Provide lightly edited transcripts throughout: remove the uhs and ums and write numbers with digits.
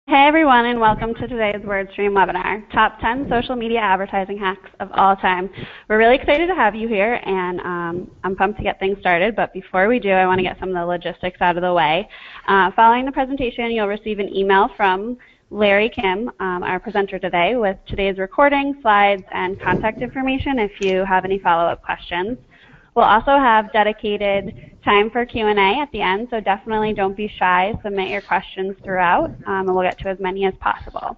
Hey everyone, and welcome to today's WordStream webinar, Top 10 Social Media Advertising Hacks of All Time. We're really excited to have you here, and I'm pumped to get things started, but before we do, I want to get some of the logistics out of the way. Following the presentation, you'll receive an email from Larry Kim, our presenter today, with today's recording, slides, and contact information if you have any follow-up questions. We'll also have dedicated time for Q&A at the end, so definitely don't be shy. Submit your questions throughout, and we'll get to as many as possible.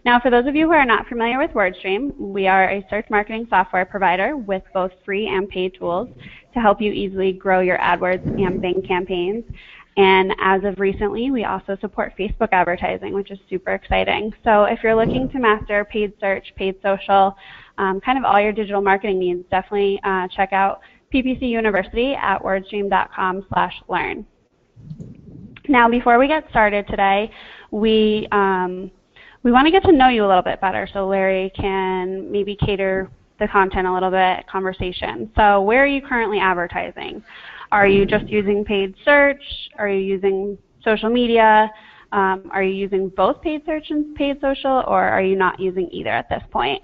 Now, for those of you who are not familiar with WordStream, we are a search marketing software provider with both free and paid tools to help you easily grow your AdWords and Bing campaigns. And as of recently, we also support Facebook advertising, which is super exciting. So if you're looking to master paid search, paid social, kind of all your digital marketing needs, definitely check out PPC University at wordstream.com/learn. Now, before we get started today, we want to get to know you a little bit better, so Larry can maybe cater the content a little bit, conversation. So where are you currently advertising? Are you just using paid search? Are you using social media? Are you using both paid search and paid social, or are you not using either at this point?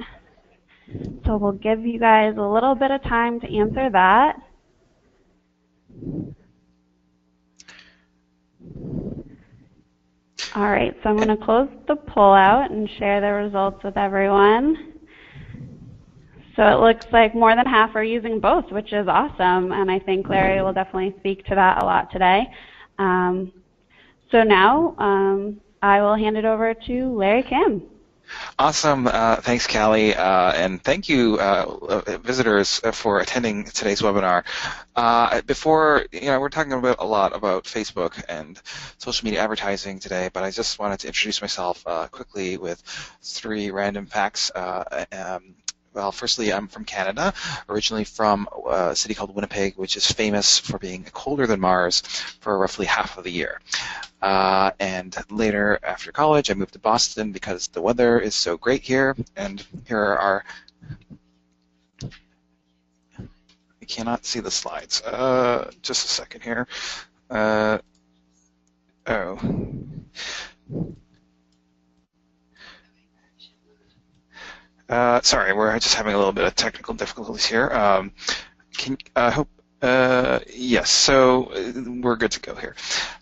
So we'll give you guys a little bit of time to answer that. All right, so I'm going to close the poll out and share the results with everyone. So it looks like more than half are using both, which is awesome, and I think Larry will definitely speak to that a lot today. So now I will hand it over to Larry Kim. Awesome. Thanks, Callie, and thank you, visitors, for attending today's webinar. Before, we're talking a lot about Facebook and social media advertising today, but I just wanted to introduce myself quickly with 3 random facts. Well, firstly, I'm from Canada, originally from a city called Winnipeg, which is famous for being colder than Mars for roughly half of the year. And later, after college, I moved to Boston because the weather is so great here. And here are I cannot see the slides. Just a second here. Sorry, we're just having a little bit of technical difficulties here. Yes, so we're good to go here.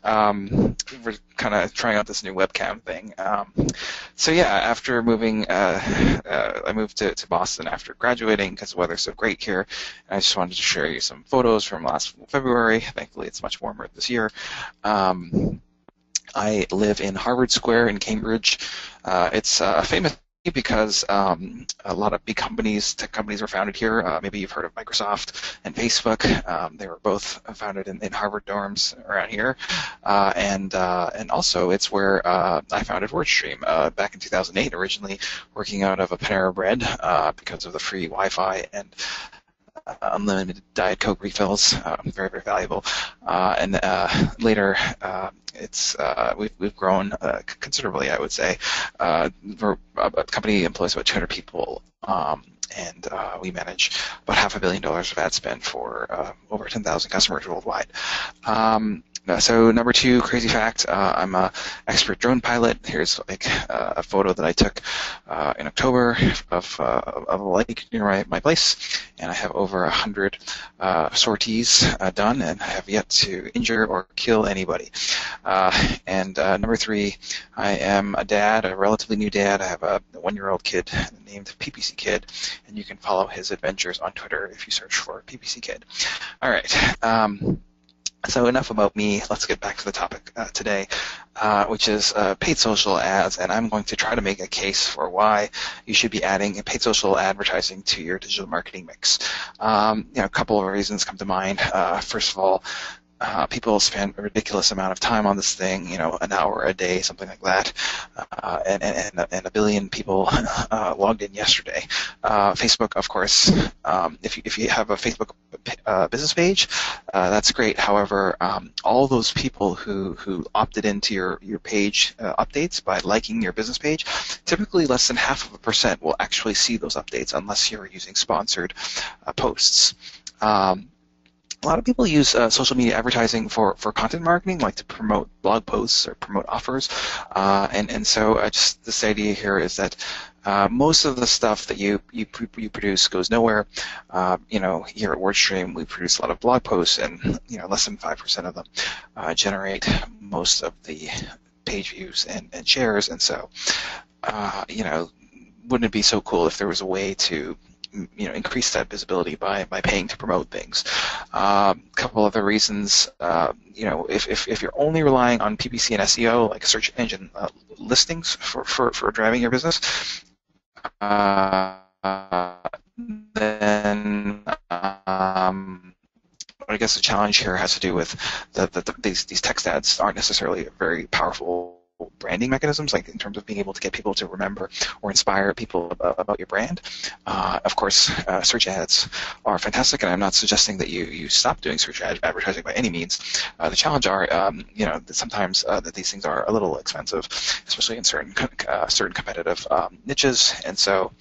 We're kind of trying out this new webcam thing. So yeah, after moving, I moved to Boston after graduating because the weather's so great here. And I just wanted to share you some photos from last February. Thankfully, it's much warmer this year. I live in Harvard Square in Cambridge. It's famous because a lot of big companies, tech companies, were founded here. Maybe you've heard of Microsoft and Facebook. They were both founded in Harvard dorms around here, and also it's where I founded WordStream back in 2008. Originally working out of a Panera Bread because of the free Wi-Fi and unlimited Diet Coke refills, very, very valuable. And later, we've grown considerably, I would say. We're a company employs about 200 people, and we manage about $500 million of ad spend for over 10,000 customers worldwide. So number 2, crazy fact, I'm an expert drone pilot. Here's a photo that I took in October of a lake near my place, and I have over 100 sorties done, and I have yet to injure or kill anybody. And number 3, I am a dad, a relatively new dad. I have a 1-year-old kid named PPC Kid, and you can follow his adventures on Twitter if you search for PPC Kid. All right. So enough about me. Let's get back to the topic today, which is paid social ads, and I'm going to try to make a case for why you should be adding paid social advertising to your digital marketing mix. A couple of reasons come to mind. First of all, people spend a ridiculous amount of time on this thing, an hour a day, something like that, and 1 billion people logged in yesterday. Facebook, of course, if you have a Facebook business page, that's great. However, all those people who opted into your page updates by liking your business page, typically less than 0.5% will actually see those updates unless you're using sponsored posts. a lot of people use social media advertising for content marketing, like to promote blog posts or promote offers. And so just this idea here is that most of the stuff that you produce goes nowhere. Here at WordStream, we produce a lot of blog posts, and less than 5% of them generate most of the page views and shares. And so, wouldn't it be so cool if there was a way to increase that visibility by paying to promote things? A couple other reasons, if you're only relying on PPC and SEO, like search engine listings for driving your business, then I guess the challenge here has to do with these text ads aren't necessarily very powerful branding mechanisms, like in terms of being able to get people to remember or inspire people about your brand. Of course, search ads are fantastic, and I'm not suggesting that you stop doing search advertising by any means. The challenge are, that sometimes that these things are a little expensive, especially in certain competitive niches, and so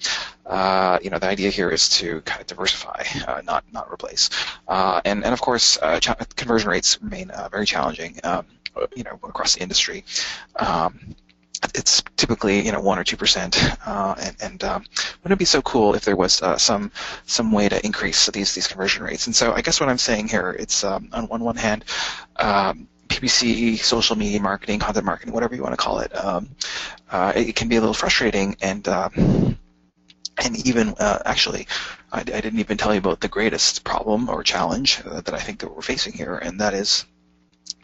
the idea here is to kind of diversify, not replace. And of course, conversion rates remain very challenging. Across the industry. It's typically 1 or 2%, and wouldn't it be so cool if there was some way to increase these conversion rates? And so I guess what I'm saying here, it's on one hand, PPC, social media marketing, content marketing, whatever you want to call it, it can be a little frustrating, and even actually, I didn't even tell you about the greatest problem or challenge that I think that we're facing here, and that is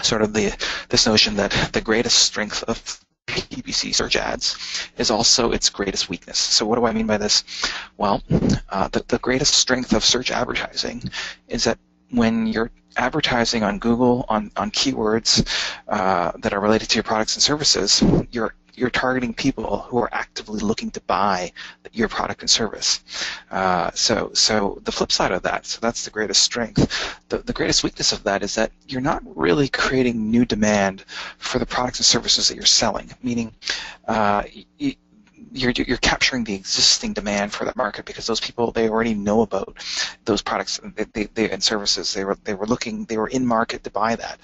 sort of this notion that the greatest strength of PPC search ads is also its greatest weakness. So what do I mean by this? Well, the greatest strength of search advertising is that when you're advertising on Google on keywords that are related to your products and services, you're targeting people who are actively looking to buy your product and service. So the flip side of that, so that's the greatest strength. The greatest weakness of that is that you're not really creating new demand for the products and services that you're selling, meaning you're capturing the existing demand for that market, because those people, they already know about those products and services. They were in market to buy that,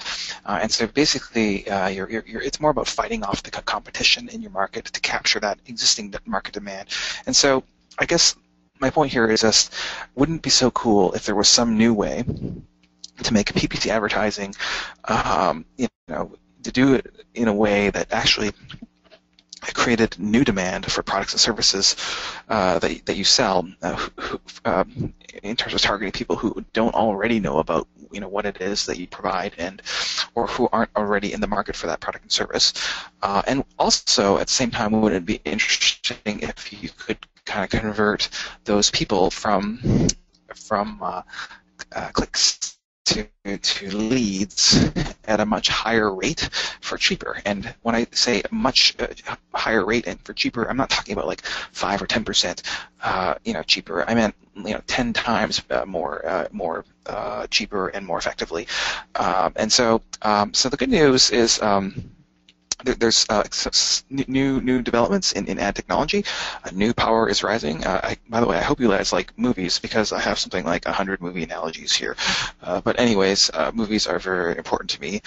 and so basically it's more about fighting off the competition in your market to capture that existing market demand. And so I guess my point here is just, wouldn't it be so cool if there was some new way to make PPC advertising, to do it in a way that actually created new demand for products and services that you sell, in terms of targeting people who don't already know about what it is that you provide, or who aren't already in the market for that product and service. And also, at the same time, would it be interesting if you could kind of convert those people from clicks to leads at a much higher rate for cheaper. And when I say a much higher rate and for cheaper, I'm not talking about like 5 or 10% cheaper. I meant 10 times more cheaper and more effectively. And so the good news is there's new developments in ad technology. New power is rising. By the way, I hope you guys like movies, because I have something like 100 movie analogies here. But anyways, movies are very important to me.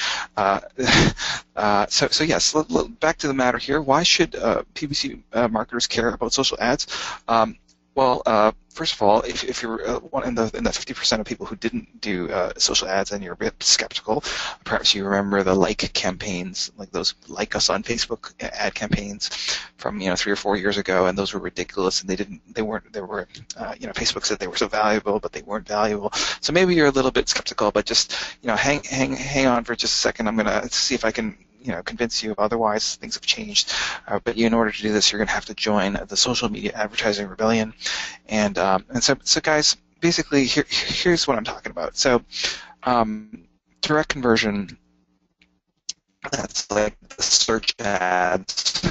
So yes, back to the matter here. Why should PPC marketers care about social ads? Well, first of all, if you're one in the 50% of people who didn't do social ads and you're a bit skeptical, perhaps you remember the like campaigns, like those like us on Facebook ad campaigns from 3 or 4 years ago, and those were ridiculous, and Facebook said they were so valuable, but they weren't valuable. So maybe you're a little bit skeptical, but just hang on for just a second. I'm gonna see if I can convince you of otherwise. Things have changed, but in order to do this, you're going to have to join the social media advertising rebellion. And so guys, basically here's what I'm talking about. So direct conversion, that's like the search ads,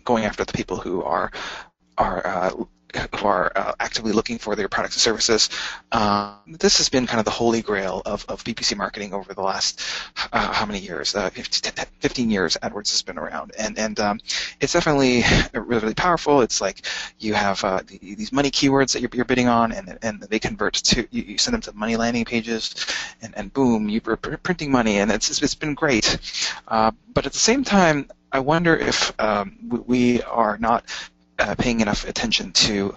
going after the people who are actively looking for their products and services. This has been kind of the holy grail of PPC marketing over the last how many years? 15 years AdWords has been around, and it's definitely really, really powerful. It's like you have these money keywords that you're bidding on, and they convert to you send them to money landing pages, and boom, you're printing money, and it's been great. But at the same time, I wonder if we are not paying enough attention to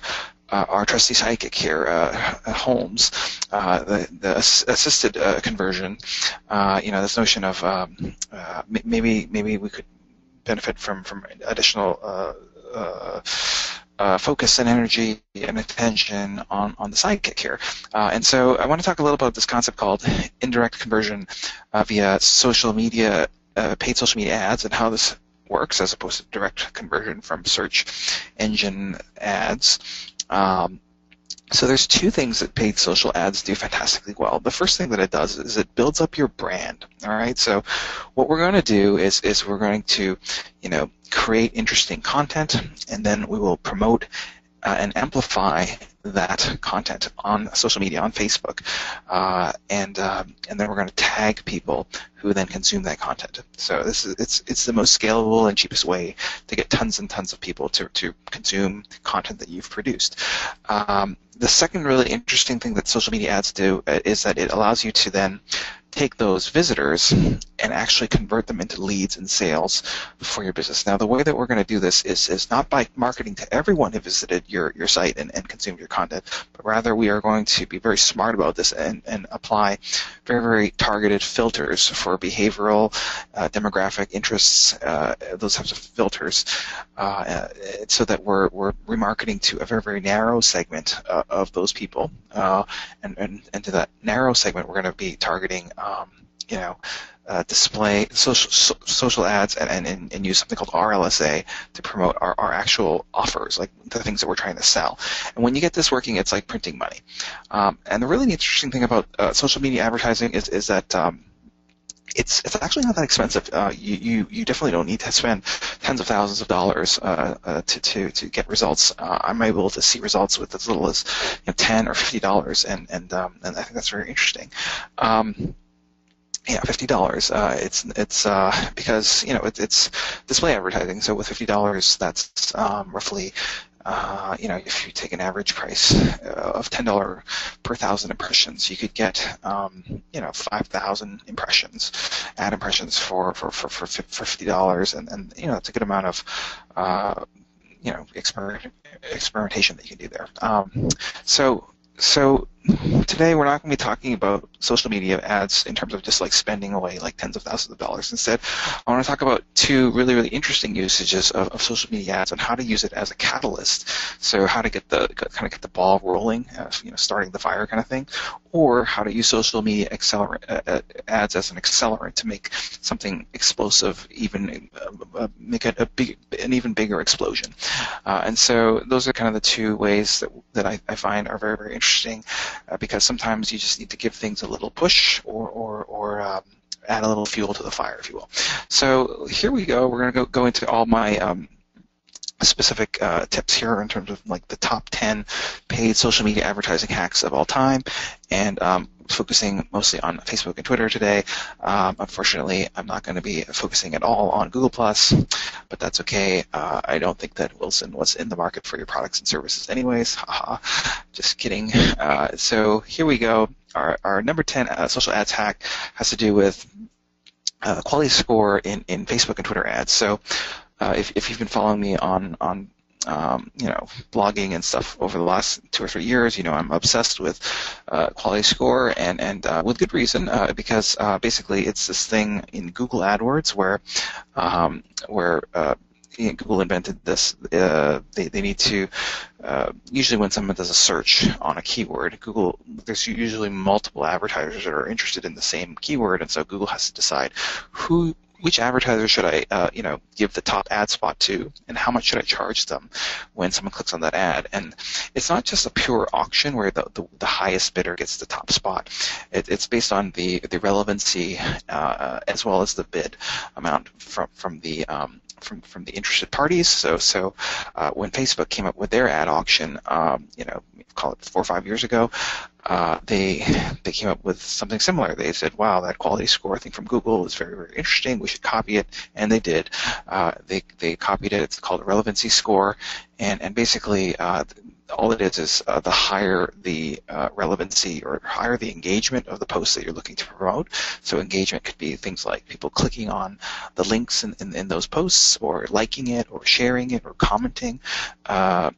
our trusty sidekick here, Holmes, the assisted conversion. This notion of maybe we could benefit from additional focus and energy and attention on the sidekick here. And so I want to talk a little about this concept called indirect conversion via social media, paid social media ads, and how this works as opposed to direct conversion from search engine ads. So there's two things that paid social ads do fantastically well. The first thing that it does is it builds up your brand. All right. So what we're going to do is we're going to, create interesting content, and then we will promote and amplify that content on social media, on Facebook, and then we're going to tag people who then consume that content. So it's the most scalable and cheapest way to get tons and tons of people to consume content that you've produced. The second really interesting thing that social media ads do is that it allows you to then take those visitors and actually convert them into leads and sales for your business. Now, the way that we're going to do this is not by marketing to everyone who visited your site and consumed your content, but rather we are going to be very smart about this and apply very, very targeted filters for behavioral, demographic interests, those types of filters, so that we're remarketing to a very, very narrow segment of those people. And to that narrow segment, we're going to be targeting display social ads and use something called RLSA to promote our actual offers, like the things that we're trying to sell. And when you get this working, it's like printing money. And the really interesting thing about social media advertising is that it's actually not that expensive. You definitely don't need to spend tens of thousands of dollars to get results. I'm able to see results with as little as $10 or $50, and I think that's very interesting. $50. It's because it's display advertising. So with $50, that's roughly. If you take an average price of $10 per 1,000 impressions, you could get 5,000 impressions, ad impressions for $50, and that's a good amount of experimentation that you can do there. So today we're not going to be talking about social media ads in terms of just like spending away like tens of thousands of dollars. Instead, I want to talk about two really, really interesting usages of social media ads and how to use it as a catalyst. So how to get the ball rolling, starting the fire kind of thing, or how to use social media ads as an accelerant to make something explosive, even make it an even bigger explosion. And so those are kind of the two ways that I find are very, very interesting, because sometimes you just need to give things a little push or add a little fuel to the fire, if you will. So here we go. We're going to go into all my specific tips here in terms of like the top 10 paid social media advertising hacks of all time, and focusing mostly on Facebook and Twitter today. Unfortunately, I'm not going to be focusing at all on Google+, but that's okay. I don't think that Wilson was in the market for your products and services anyways. Haha, just kidding. So here we go. Our number 10 social ads hack has to do with quality score in Facebook and Twitter ads. So if you've been following me on blogging and stuff over the last 2 or 3 years, I'm obsessed with quality score, and with good reason, because basically it's this thing in Google AdWords where Google invented this. They need to usually when someone does a search on a keyword, there's usually multiple advertisers that are interested in the same keyword, and so Google has to decide which advertiser should I, give the top ad spot to, and how much should I charge them when someone clicks on that ad? And it's not just a pure auction where the highest bidder gets the top spot. It's based on the relevancy as well as the bid amount from the from the interested parties. So when Facebook came up with their ad auction, call it 4 or 5 years ago, they came up with something similar. They said, "Wow, that quality score, I think from Google, is very, very interesting. We should copy it," and they did. They copied it. It's called a relevancy score, and basically all it is the higher the relevancy or higher the engagement of the post that you're looking to promote. So engagement could be things like people clicking on the links in those posts, or liking it, or sharing it, or commenting, on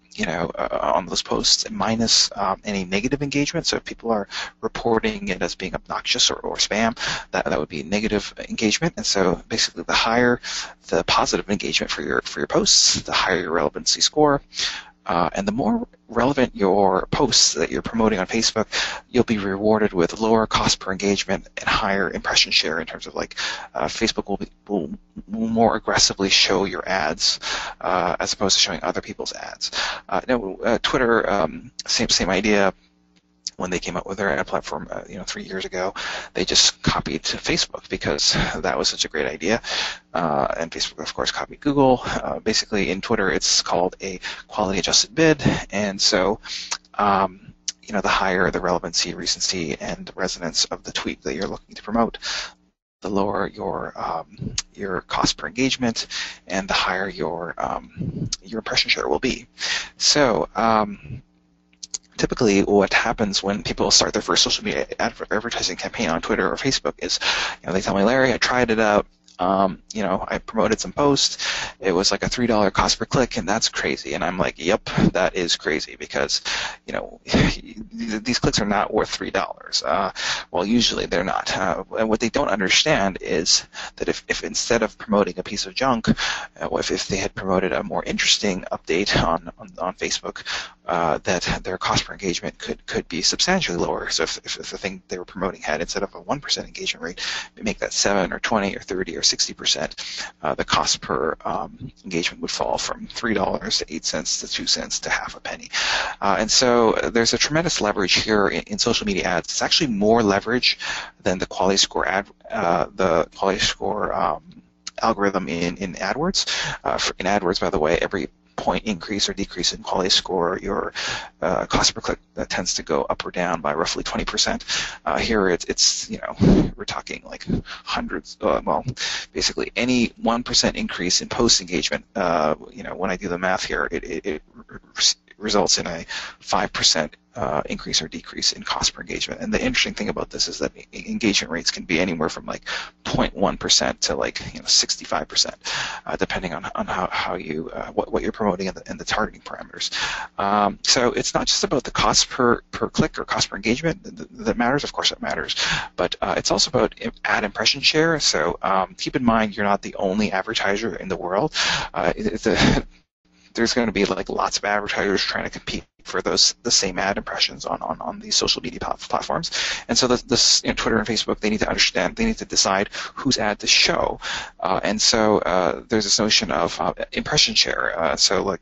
those posts, minus any negative engagement. So if people are reporting it as being obnoxious or spam, that would be negative engagement. And so basically, the higher the positive engagement for your posts, the higher your relevancy score. And the more relevant your posts that you're promoting on Facebook, you'll be rewarded with lower cost per engagement and higher impression share, in terms of Facebook will more aggressively show your ads as opposed to showing other people's ads. Twitter, same idea. When they came up with their ad platform, 3 years ago, they just copied to Facebook because that was such a great idea. And Facebook, of course, copied Google. Basically, in Twitter, it's called a quality-adjusted bid, and so the higher the relevancy, recency, and resonance of the tweet that you're looking to promote, the lower your cost per engagement, and the higher your impression share will be. So. Typically, what happens when people start their first social media advertising campaign on Twitter or Facebook is, they tell me, "Larry, I tried it out. I promoted some posts. It was like a $3 cost per click, and that's crazy." And I'm like, "Yep, that is crazy, because these clicks are not worth $3. Well, usually they're not. And what they don't understand is that if instead of promoting a piece of junk, if they had promoted a more interesting update on Facebook, that their cost per engagement could be substantially lower. So if the thing they were promoting had, instead of a 1% engagement rate, make that 7 or 20 or 30 or 60%, the cost per engagement would fall from $3 to 8 cents to 2 cents to half a penny. And so there's a tremendous leverage here in social media ads. It's actually more leverage than the quality score algorithm in AdWords. In AdWords, by the way, every point increase or decrease in quality score, your cost per click tends to go up or down by roughly 20%. Here it's we're talking like hundreds. Basically any 1% increase in post engagement. When I do the math here, it results in a 5% increase or decrease in cost per engagement. And the interesting thing about this is that engagement rates can be anywhere from 0.1% to 65%, depending on how you what you're promoting and the targeting parameters. So it's not just about the cost per click or cost per engagement that matters. Of course, it matters, but it's also about ad impression share. So keep in mind, you're not the only advertiser in the world. There's going to be lots of advertisers trying to compete for the same ad impressions on these social media platforms. And so this Twitter and Facebook, they need to understand, they need to decide whose ad to show. And so there's this notion of impression share. So what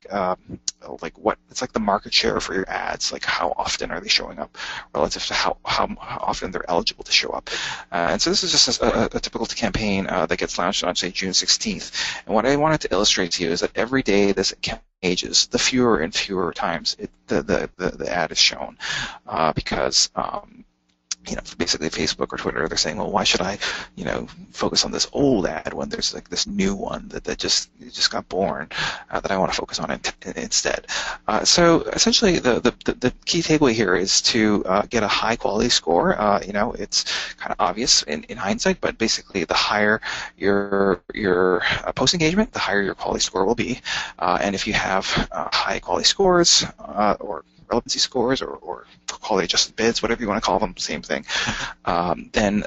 it's like the market share for your ads, how often are they showing up relative to how often they're eligible to show up. And so this is just a typical campaign that gets launched on, say, June 16th. And what I wanted to illustrate to you is that every day this ages, the fewer and fewer times the ad is shown, because basically Facebook or Twitter, they're saying, well, why should I focus on this old ad when there's this new one that just got born that I want to focus on instead. So essentially the key takeaway here is to get a high quality score. It's kind of obvious in hindsight, but basically the higher your post engagement, the higher your quality score will be. And if you have high quality scores or relevancy scores or quality adjusted bids, whatever you want to call them, same thing, then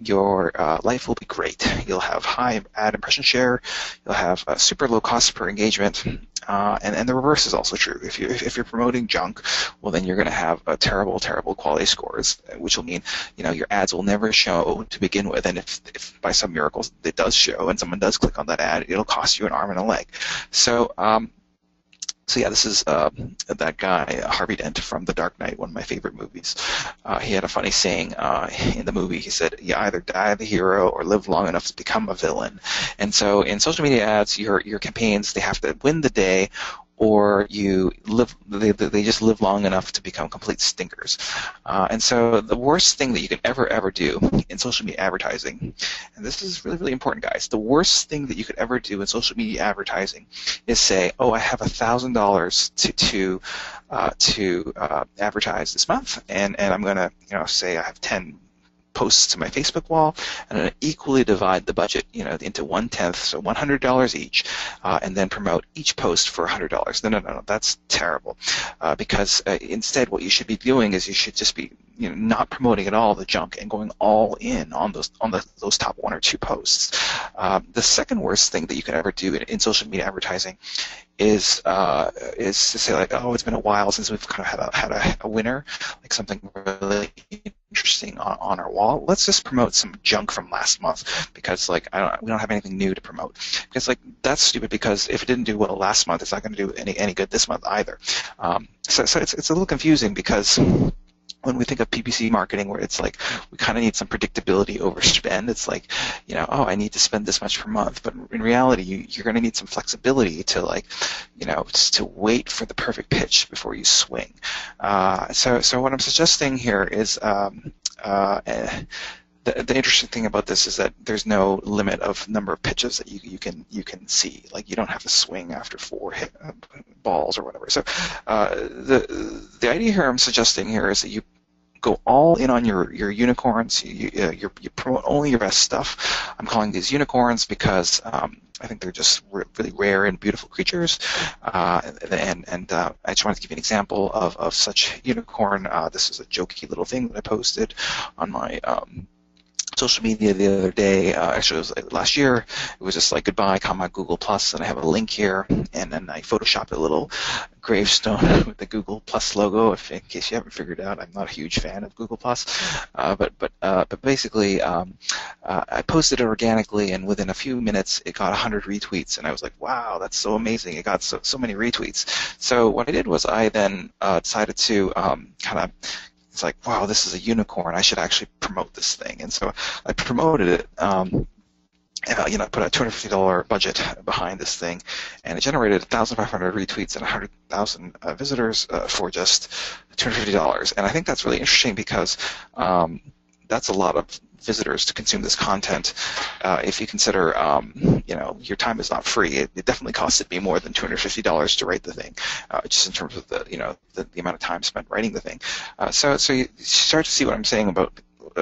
your life will be great. You'll have high ad impression share, you'll have a super low cost per engagement, and the reverse is also true. If you're promoting junk, well, then you're going to have a terrible quality scores, which will mean your ads will never show to begin with. And if by some miracle it does show and someone does click on that ad, it'll cost you an arm and a leg. So So yeah, this is that guy Harvey Dent from The Dark Knight, one of my favorite movies. He had a funny saying in the movie. He said, "You either die the hero or live long enough to become a villain." And so in social media ads, your campaigns, they have to win the day, or you live they just live long enough to become complete stinkers. And so the worst thing that you could ever do in social media advertising, and this is really, really important, guys, the worst thing that you could ever do in social media advertising is say, oh, I have $1,000 to advertise this month, and I'm going to say I have 10 posts to my Facebook wall, and I'm going to equally divide the budget, into 1/10, so $100 each, and then promote each post for $100. No, that's terrible, because instead, what you should be doing is you should just be, not promoting at all the junk and going all in on those top one or two posts. The second worst thing that you can ever do in social media advertising is to say, like, oh, it's been a while since we've kind of had a winner, like something really interesting on our wall. Let's just promote some junk from last month, because we don't have anything new to promote. Because that's stupid, because if it didn't do well last month, it's not going to do any good this month either. So it's a little confusing, because when we think of PPC marketing, where it's like we kind of need some predictability over spend, it's like, oh, I need to spend this much per month. But in reality, you're going to need some flexibility to just to wait for the perfect pitch before you swing. So what I'm suggesting here is the interesting thing about this is that there's no limit of number of pitches that you can see. Like, you don't have to swing after 4 hit balls or whatever. So the idea here I'm suggesting here is that you go all in on your unicorns. You promote only your best stuff. I'm calling these unicorns because I think they're just really rare and beautiful creatures. And I just wanted to give you an example of such unicorn. This is a jokey little thing that I posted on my social media the other day. Actually, it was last year. It was just like, goodbye, Google Plus, and I have a link here, and then I photoshopped a little gravestone with the Google Plus logo. In case you haven't figured out, I'm not a huge fan of Google Plus, but basically, I posted it organically, and within a few minutes, it got 100 retweets, and I was like, wow, that's so amazing! It got so many retweets. So what I did was I then decided to it's like, wow, this is a unicorn. I should actually promote this thing. And so I promoted it. And, put a $250 budget behind this thing, and it generated 1,500 retweets and 100,000 visitors for just $250. And I think that's really interesting, because that's a lot of visitors to consume this content. If you consider, your time is not free. It definitely costed me more than $250 to write the thing, just in terms of the amount of time spent writing the thing. So you start to see what I'm saying about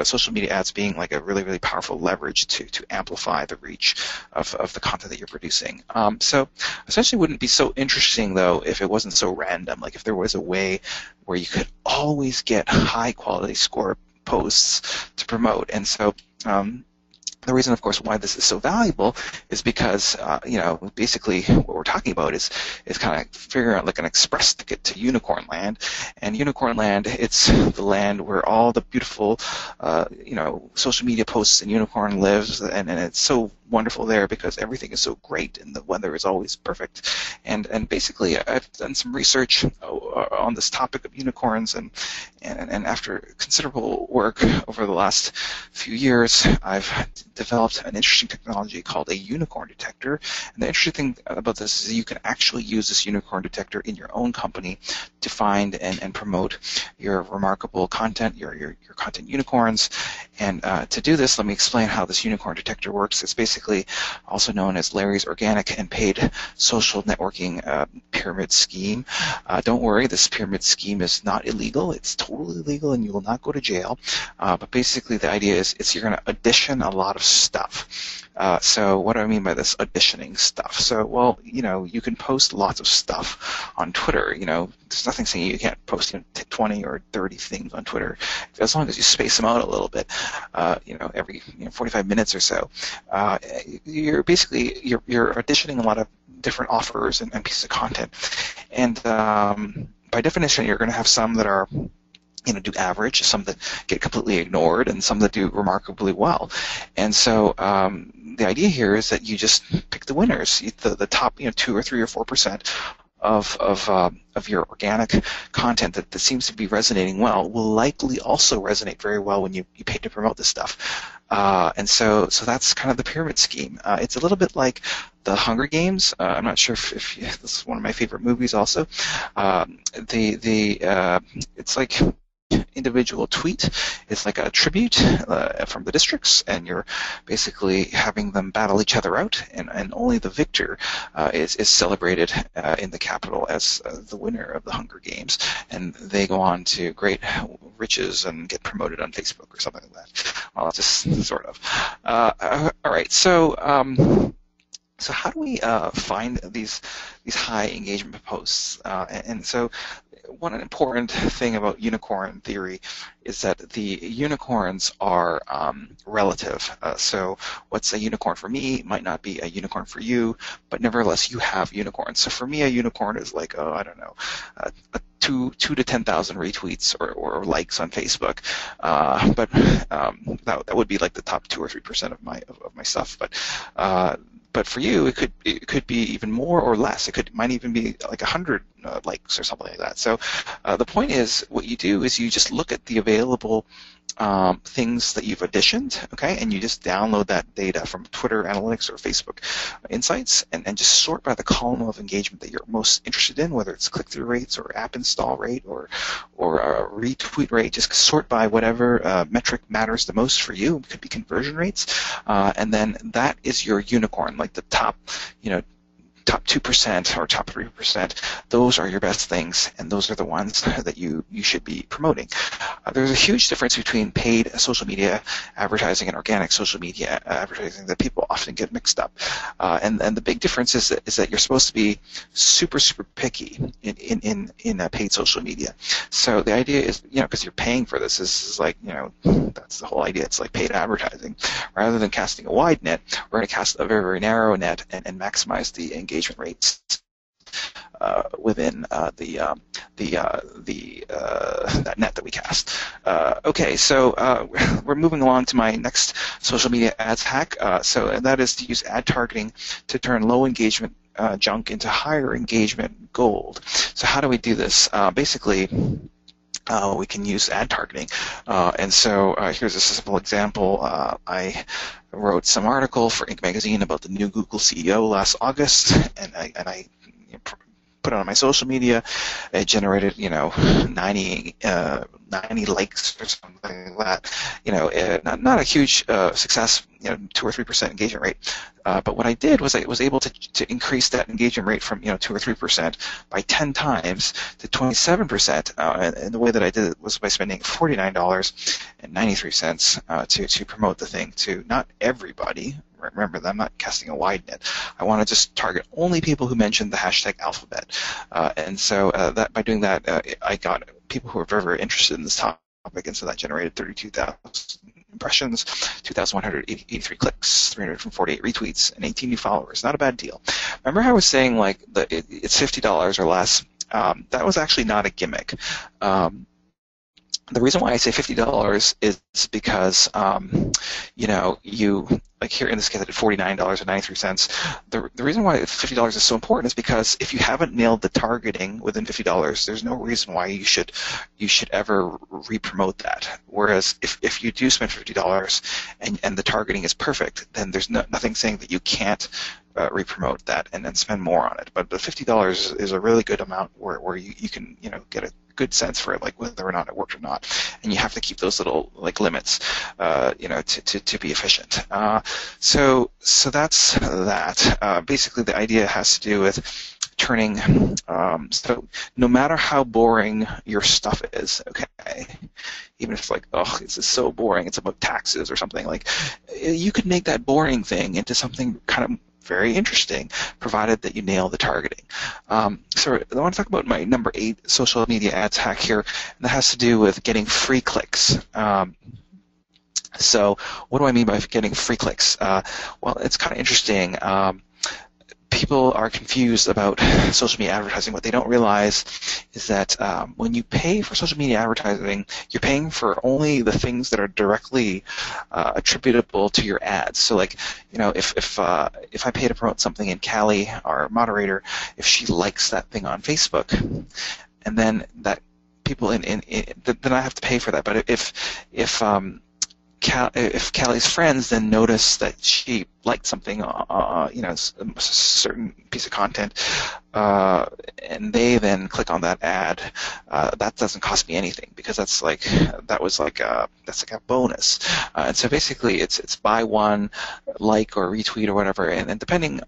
social media ads being like a really, really powerful leverage to amplify the reach of the content that you're producing. So essentially, it wouldn't be so interesting, though, if it wasn't so random. Like, if there was a way where you could always get high quality score posts to promote. And so the reason, of course, why this is so valuable is because, basically what we're talking about is kind of figuring out like an express ticket to Unicorn Land. And Unicorn Land, it's the land where all the beautiful, social media posts in Unicorn lives, and it's so wonderful there because everything is so great and the weather is always perfect. And basically, I've done some research on this topic of unicorns, and after considerable work over the last few years, I've developed an interesting technology called a unicorn detector. And the interesting thing about this is you can actually use this unicorn detector in your own company to find and promote your remarkable content, your content unicorns. And to do this, let me explain how this unicorn detector works. It's basically also known as Larry's organic and paid social networking pyramid scheme. Don't worry, this pyramid scheme is not illegal. It's totally legal, and you will not go to jail. But basically, the idea is you're going to audition a lot of stuff. So what do I mean by this auditioning stuff? So, well, you can post lots of stuff on Twitter. There's nothing saying you can't post 20 or 30 things on Twitter, as long as you space them out a little bit. Every 45 minutes or so. You're auditioning a lot of different offers and pieces of content, and by definition, you're going to have some that are do average, some that get completely ignored, and some that do remarkably well. And so the idea here is that you just pick the winners, the top 2 or 3 or 4%, of your organic content that seems to be resonating well will likely also resonate very well when you pay to promote this stuff. And so that's kind of the pyramid scheme. It's a little bit like the Hunger Games. I'm not sure if this is one of my favorite movies also. It's like individual tweet. It's like a tribute from the districts, and you're basically having them battle each other out, and only the victor is celebrated in the capital as the winner of the Hunger Games, and they go on to great riches and get promoted on Facebook or something like that. Well, just sort of. All right, so how do we find these high engagement posts? And so one important thing about unicorn theory is that the unicorns are relative. So what's a unicorn for me might not be a unicorn for you, but nevertheless you have unicorns. So for me, a unicorn is like, I don't know, a 2 to 10,000 retweets or likes on Facebook, but that would be like the top 2 or 3% of my stuff. But for you, it could be even more or less. Might even be like 100 likes or something like that. So the point is, what you do is you just look at the available things that you've auditioned, okay, and you just download that data from Twitter Analytics or Facebook Insights, and just sort by the column of engagement that you're most interested in, whether it's click-through rates or app install rate or retweet rate. Just sort by whatever metric matters the most for you. It could be conversion rates, and then that is your unicorn, like the top 2% or top 3%. Those are your best things, and those are the ones that you should be promoting. There's a huge difference between paid social media advertising and organic social media advertising that people often get mixed up. And the big difference is that you're supposed to be super picky in paid social media. So the idea is, because you're paying for this, is like, that's the whole idea. It's like paid advertising. Rather than casting a wide net, we're going to cast a very, very narrow net and maximize the engagement rates within that net that we cast. Okay, so we're moving along to my next social media ads hack. So that is to use ad targeting to turn low engagement junk into higher engagement gold. So how do we do this? Basically, we can use ad targeting. And so here's a simple example. I wrote some article for Inc. magazine about the new Google CEO last August, and I put it on my social media. It generated 90 likes or something like that. Not a huge success, 2 or 3% engagement rate. But what I did was I was able to increase that engagement rate from 2 or 3% by 10 times to 27%. And the way that I did it was by spending $49.93 to promote the thing to not everybody. Remember that I'm not casting a wide net. I want to just target only people who mentioned the hashtag alphabet. And so that by doing that, I got people who are very, very interested in this topic, and so that generated 32,000 impressions, 2,183 clicks, 348 retweets, and 18 new followers. Not a bad deal. Remember how I was saying like it's $50 or less? That was actually not a gimmick. The reason why I say $50 is because, like here in this case I did $49.93. The reason why $50 is so important is because if you haven't nailed the targeting within $50, there's no reason why you should ever re-promote that. Whereas if you do spend $50 and the targeting is perfect, then there's nothing saying that you can't re-promote that and then spend more on it. But the $50 is a really good amount where you can get a good sense for it, like whether or not it worked or not, and you have to keep those little like limits, to be efficient. So that's that. Basically, the idea has to do with turning. So no matter how boring your stuff is, okay, even if it's like, oh, this is so boring, it's about taxes or something, like you could make that boring thing into something kind of very interesting, provided that you nail the targeting. So I want to talk about my number 8 social media ads hack here, and that has to do with getting free clicks. So what do I mean by getting free clicks? Well, it's kind of interesting. people are confused about social media advertising. What they don't realize is that when you pay for social media advertising, you're paying for only the things that are directly attributable to your ads. So, like, if I pay to promote something in Callie, our moderator, if she likes that thing on Facebook, and then that people then I have to pay for that. But if Callie's friends then notice that she liked something, a certain piece of content, and they then click on that ad, that doesn't cost me anything, because that's like a bonus. And so basically, it's buy one, like or retweet or whatever, and depending,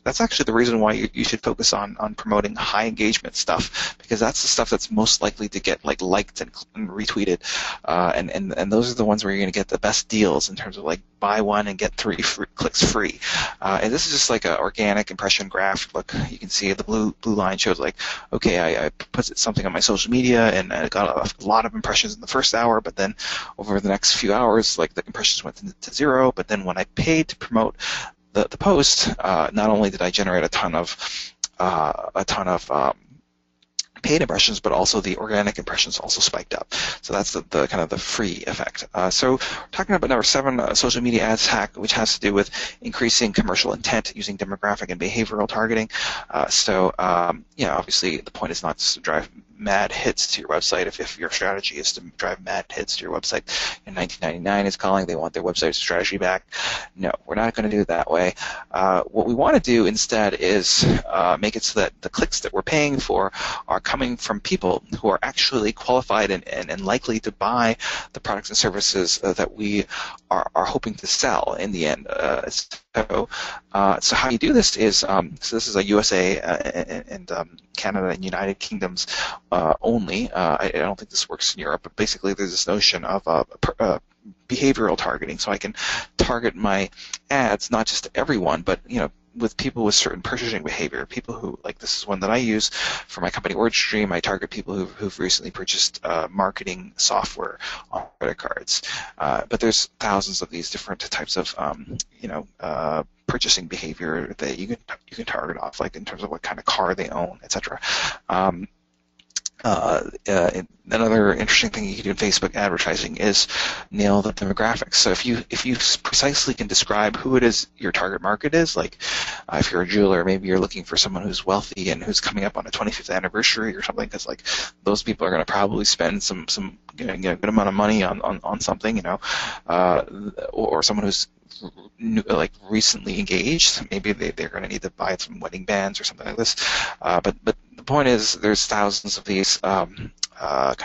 that's actually the reason why you should focus on promoting high engagement stuff, because that's the stuff that's most likely to get liked and retweeted, and those are the ones where you're going to get the best deals in terms of buy one and get 3 clicks free. And this is just like an organic impression graph. Look, you can see the blue line shows okay, I put something on my social media and I got a lot of impressions in the first hour, but then over the next few hours, the impressions went to 0. But then when I paid to promote the post, not only did I generate a ton of paid impressions, but also the organic impressions also spiked up. So that's the kind of the free effect. So we're talking about number 7, social media ads hack, which has to do with increasing commercial intent using demographic and behavioral targeting. Obviously the point is not just to drive mad hits to your website. If your strategy is to drive mad hits to your website, in 1999 is calling, they want their website strategy back. No, we're not going to do it that way. What we want to do instead is make it so that the clicks that we're paying for are coming from people who are actually qualified and likely to buy the products and services that we are hoping to sell in the end. So how you do this is, so this is a USA and Canada and United Kingdoms only. I don't think this works in Europe, but basically there's this notion of behavioral targeting. So I can target my ads not just to everyone, but with people with certain purchasing behavior, people who, this is one that I use for my company WordStream. I target people who've recently purchased marketing software on credit cards. But there's thousands of these different types of, purchasing behavior that you can target off, in terms of what kind of car they own, etc. Another interesting thing you can do in Facebook advertising is nail the demographics. So if you precisely can describe who it is your target market is, if you're a jeweler, maybe you're looking for someone who's wealthy and who's coming up on a 25th anniversary or something, because those people are going to probably spend some good amount of money on something, or someone who's recently engaged. Maybe they're going to need to buy some wedding bands or something like this. But the point is, there's thousands of these kind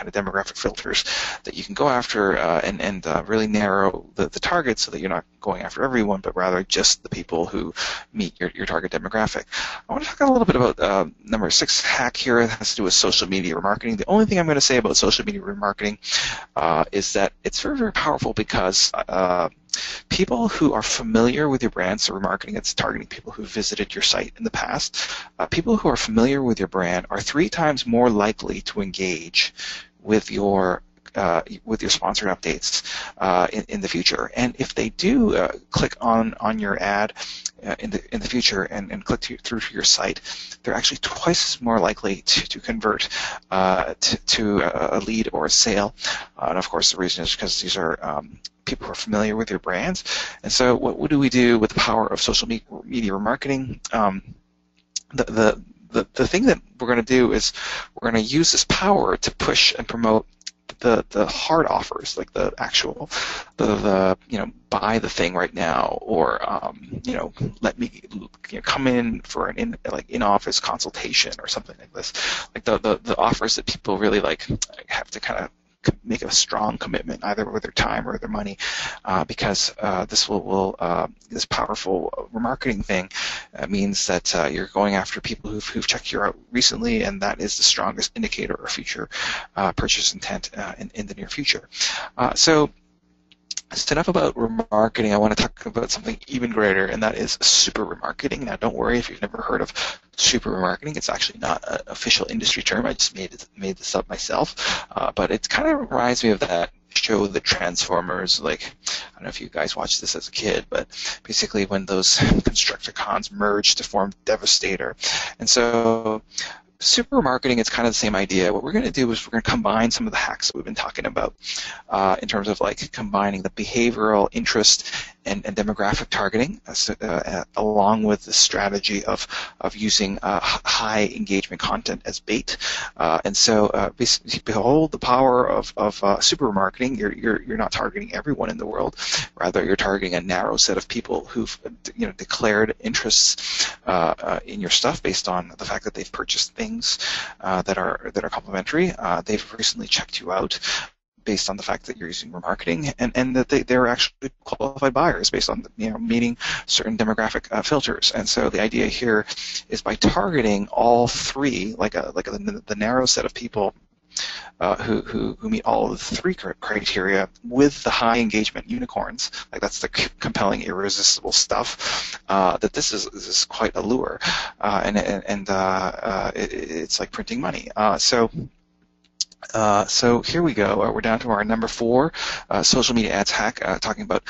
of demographic filters that you can go after and really narrow the target so that you're not going after everyone, but rather just the people who meet your target demographic. I want to talk a little bit about number 6 hack here. It has to do with social media remarketing. The only thing I'm going to say about social media remarketing is that it's very, very powerful, because people who are familiar with your brand, so remarketing, it's targeting people who visited your site in the past. People who are familiar with your brand are 3 times more likely to engage with your sponsored updates in the future. And if they do click on your ad in the future and click through to your site, they're actually twice as more likely to convert to a lead or a sale. And of course, the reason is because these are people who are familiar with your brands. And so what do we do with the power of social media remarketing? The thing that we're going to do is we're going to use this power to push and promote the hard offers, the actual buy the thing right now, or let me come in for an in-office consultation or something like this, the offers that people really have to kind of make a strong commitment, either with their time or their money, because this this powerful remarketing thing means that you're going after people who've checked you out recently, and that is the strongest indicator of future purchase intent in the near future. So that's enough about remarketing. I want to talk about something even greater, and that is super remarketing. Now, don't worry if you've never heard of super remarketing. It's actually not an official industry term. I just made this up myself. But it kind of reminds me of that show the Transformers, like, I don't know if you guys watched this as a kid, but basically when those Constructicons merge to form Devastator. And so super marketing is kind of the same idea. What we're going to do is we're going to combine some of the hacks that we've been talking about in terms of like combining the behavioral interest and demographic targeting along with the strategy of using high engagement content as bait. And so behold the power of super marketing. You're not targeting everyone in the world. Rather, you're targeting a narrow set of people who've declared interests in your stuff based on the fact that they've purchased things that are complementary. They've recently checked you out based on the fact that you're using remarketing, and that they're actually qualified buyers based on meeting certain demographic filters. And so the idea here is by targeting all three, like the narrow set of people who meet all of the three criteria with the high engagement unicorns, like that's the compelling, irresistible stuff, that this is quite a lure, and it's like printing money. So here we go. We're down to our number 4 social media ads hack, talking about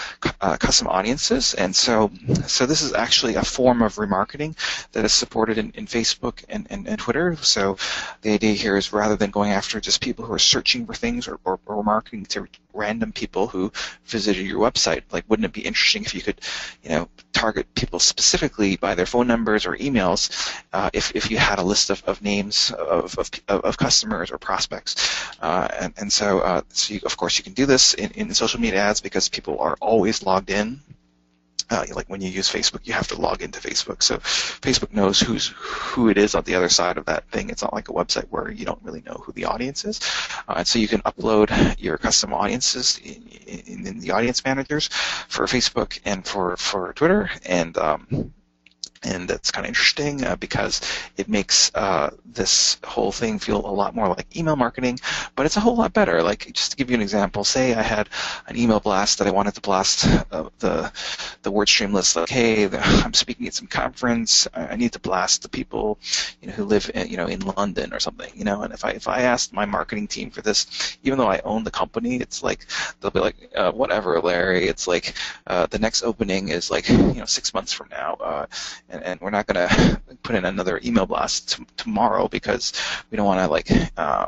custom audiences. And so this is actually a form of remarketing that is supported in Facebook and Twitter. So the idea here is rather than going after just people who are searching for things or marketing to random people who visited your website, like wouldn't it be interesting if you could target people specifically by their phone numbers or emails if you had a list of names of customers or prospects. So of course you can do this in social media ads because people are always logged in. Like when you use Facebook, you have to log into Facebook. So Facebook knows who it is on the other side of that thing. It's not like a website where you don't really know who the audience is. And so you can upload your custom audiences in the audience managers for Facebook and for Twitter. And that's kind of interesting because it makes this whole thing feel a lot more like email marketing, but it's a whole lot better. Like, just to give you an example, say I had an email blast that I wanted to blast the WordStream list, like, hey, I'm speaking at some conference, I need to blast the people who live in London or something, and if I asked my marketing team for this, even though I own the company, it's like they'll be like, whatever, Larry, it's like the next opening is like 6 months from now. And we're not going to put in another email blast tomorrow because we don't want to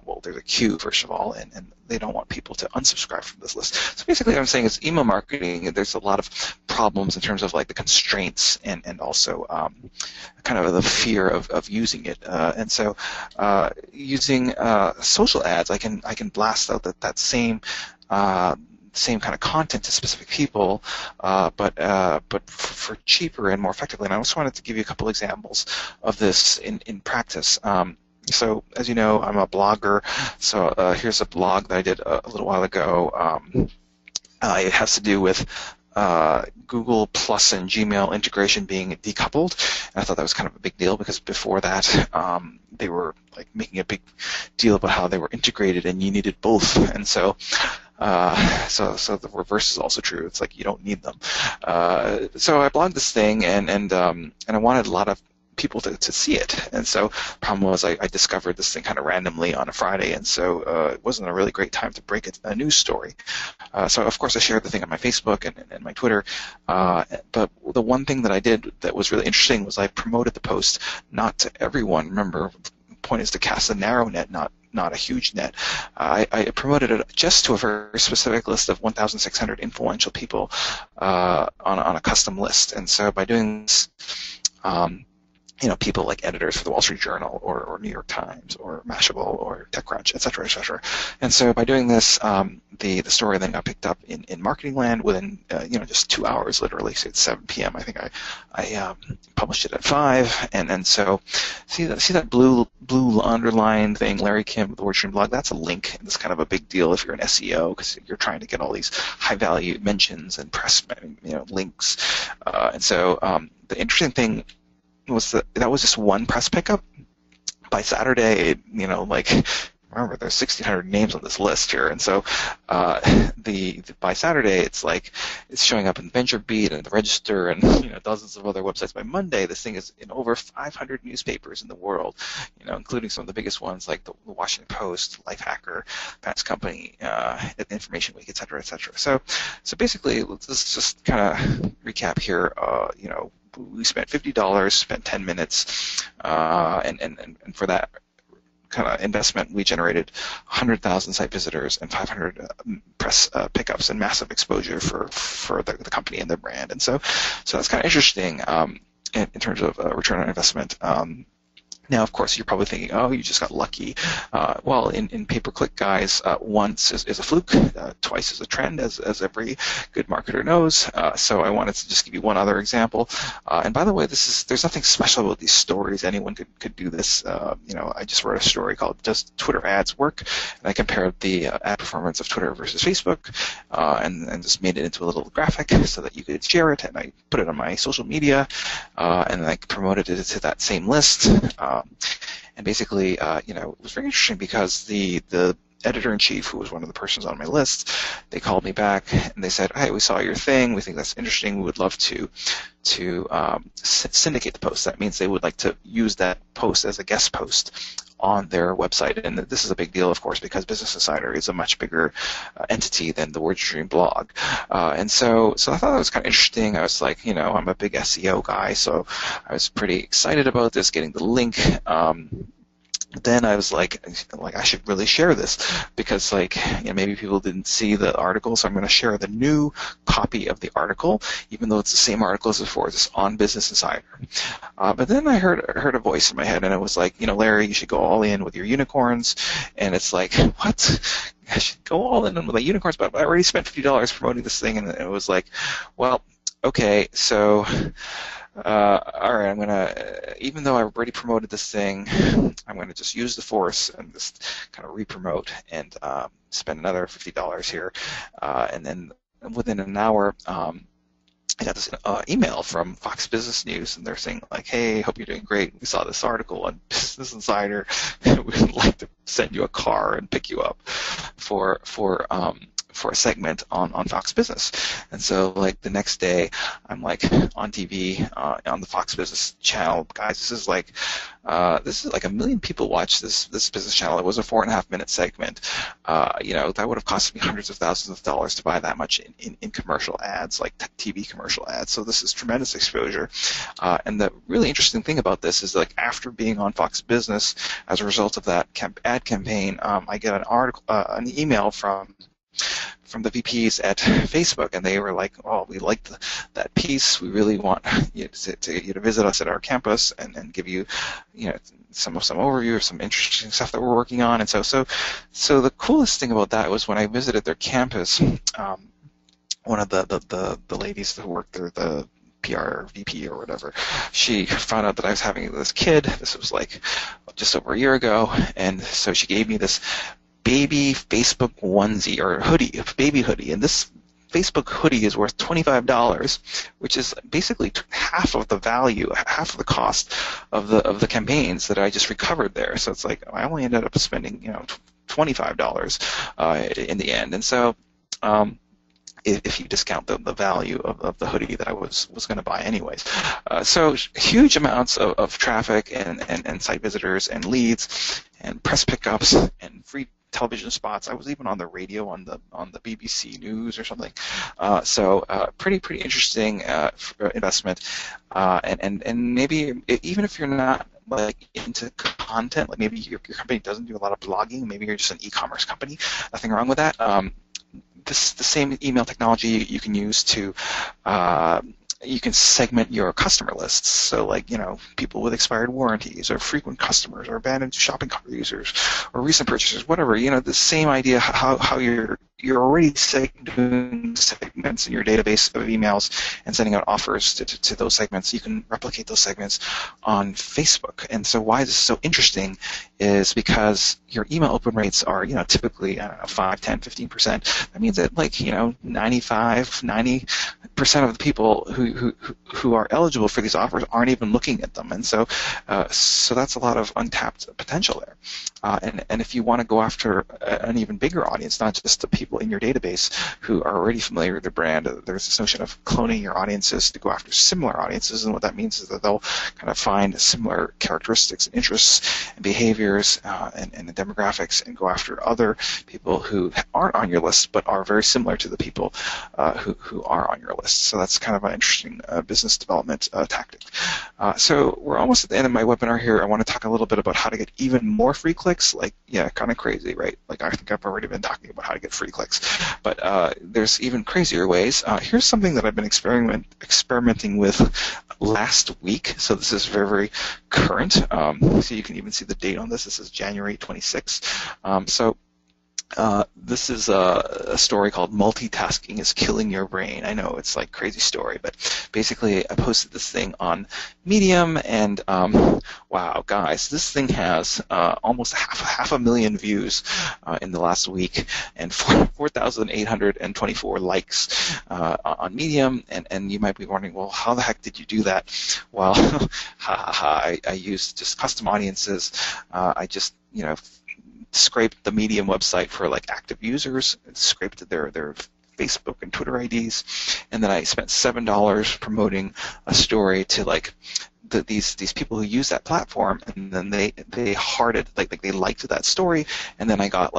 well, there's a queue, first of all, and they don't want people to unsubscribe from this list. So basically what I'm saying is email marketing, there's a lot of problems in terms of like the constraints and also kind of the fear of using it. And so using social ads, I can blast out that same kind of content to specific people, but for cheaper and more effectively. And I also wanted to give you a couple examples of this in practice. So as you know, I'm a blogger. So here's a blog that I did a little while ago. It has to do with Google Plus and Gmail integration being decoupled. And I thought that was kind of a big deal because before that, they were like making a big deal about how they were integrated and you needed both. And so the reverse is also true. It's like you don't need them. So I blogged this thing, and I wanted a lot of people to see it. And so the problem was I discovered this thing kind of randomly on a Friday, and so it wasn't a really great time to break a news story. So of course I shared the thing on my Facebook and my Twitter. But the one thing that I did that was really interesting was I promoted the post not to everyone. Remember, the point is to cast a narrow net, not a huge net. I promoted it just to a very specific list of 1,600 influential people on a custom list. And so by doing this, people like editors for the Wall Street Journal or New York Times or Mashable or TechCrunch, et cetera, et cetera. And so by doing this, the story then got picked up in marketing land within just 2 hours, literally. So it's 7 p.m. I think I published it at 5, and so see that blue underlined thing, Larry Kim, the WordStream blog. That's a link. It's kind of a big deal if you're an SEO because you're trying to get all these high value mentions and press links. And so the interesting thing was that was just one press pickup. By Saturday, remember there's 1,600 names on this list here, and so by Saturday it's showing up in VentureBeat and the Register and dozens of other websites. By Monday, this thing is in over 500 newspapers in the world, including some of the biggest ones like the Washington Post, Lifehacker, Fast Company, Information Week, et cetera, et cetera. So basically, let's just kind of recap here. We spent $50, spent 10 minutes, and for that kind of investment, we generated 100,000 site visitors and 500 press pickups and massive exposure for the company and their brand. And so that's kind of interesting in terms of return on investment. Now, of course, you're probably thinking, oh, you just got lucky. Well, in pay-per-click, guys, once is a fluke, twice is a trend, as every good marketer knows. So I wanted to just give you one other example. And by the way, there's nothing special about these stories. Anyone could do this. I just wrote a story called "Does Twitter Ads Work?" and I compared the ad performance of Twitter versus Facebook, and just made it into a little graphic so that you could share it. And I put it on my social media, and I promoted it to that same list. And basically, it was very interesting because the editor-in-chief, who was one of the persons on my list, they called me back and they said, "Hey, we saw your thing. We think that's interesting. We would love to syndicate the post." That means they would like to use that post as a guest post on their website. And this is a big deal, of course, because Business Insider is a much bigger entity than the WordStream blog. And so I thought that was kind of interesting. I was like, I'm a big SEO guy, so I was pretty excited about this, getting the link. Then I was like I should really share this because maybe people didn't see the article, so I'm going to share the new copy of the article, even though it's the same article as before. It's on Business Insider. But then I heard a voice in my head, and it was like, Larry, you should go all in with your unicorns. And it's like, what? I should go all in with my unicorns, but I already spent $50 promoting this thing, and it was like, well, okay, so. All right, I'm going to, even though I've already promoted this thing, I'm going to just use the force and just kind of re-promote and spend another $50 here. And then within an hour, I got this email from Fox Business News, and they're saying, hey, hope you're doing great. We saw this article on Business Insider. We'd like to send you a car and pick you up for a segment on Fox Business. And so the next day I'm on TV on the Fox Business channel. Guys, this is like 1 million people watch this business channel. It was a 4.5-minute segment. That would have cost me hundreds of thousands of dollars to buy that much in commercial ads, like TV commercial ads. So this is tremendous exposure. And the really interesting thing about this is after being on Fox Business, as a result of that ad campaign, I get an email from the VPs at Facebook, and they were like, "Oh, we liked that piece. We really want you to visit us at our campus and give you, some overview of some interesting stuff that we're working on." And so the coolest thing about that was when I visited their campus, one of the ladies who worked there, the PR VP or whatever, she found out that I was having this kid. This was just over a year ago, and so she gave me this baby Facebook onesie or hoodie, baby hoodie, and this Facebook hoodie is worth $25, which is basically half of the value, half of the cost of the campaigns that I just recovered there. So it's I only ended up spending $25 in the end, and so if you discount the value of the hoodie that I was going to buy anyways. So huge amounts of traffic and site visitors and leads and press pickups and free television spots. I was even on the radio on the BBC News or something. So pretty interesting investment. And maybe even if you're not into content, maybe your company doesn't do a lot of blogging, maybe you're just an e-commerce company, nothing wrong with that. The same email technology you can use to you can segment your customer lists. So people with expired warranties or frequent customers or abandoned shopping cart users or recent purchasers, whatever. The same idea how your you're already doing segments in your database of emails and sending out offers to those segments. You can replicate those segments on Facebook. And so why this is so interesting is because your email open rates are, typically, I don't know, 5, 10, 15%. That means that 90% of the people who are eligible for these offers aren't even looking at them. And so that's a lot of untapped potential there. And if you want to go after an even bigger audience, not just the people in your database who are already familiar with the brand, there's this notion of cloning your audiences to go after similar audiences. And what that means is that they'll kind of find similar characteristics, interests, and behaviors and the demographics and go after other people who aren't on your list but are very similar to the people who are on your list. So that's kind of an interesting business development tactic. So we're almost at the end of my webinar here. I want to talk a little bit about how to get even more free clicks. Kind of crazy, right? I think I've already been talking about how to get free clicks, but there's even crazier ways. Here's something that I've been experimenting with last week. So this is very, very current. So you can even see the date on this. This is January 26th. This is a story called "Multitasking is Killing Your Brain." I know it's like a crazy story, but basically I posted this thing on Medium, and wow, guys, this thing has almost half a million views in the last week, and 4,824 likes on Medium. And you might be wondering, well, how the heck did you do that? Well, I used just custom audiences. I just scraped the Medium website for active users, scraped their Facebook and Twitter IDs, and then I spent $7 promoting a story to these people who use that platform, and then they hearted, they liked that story, and then I got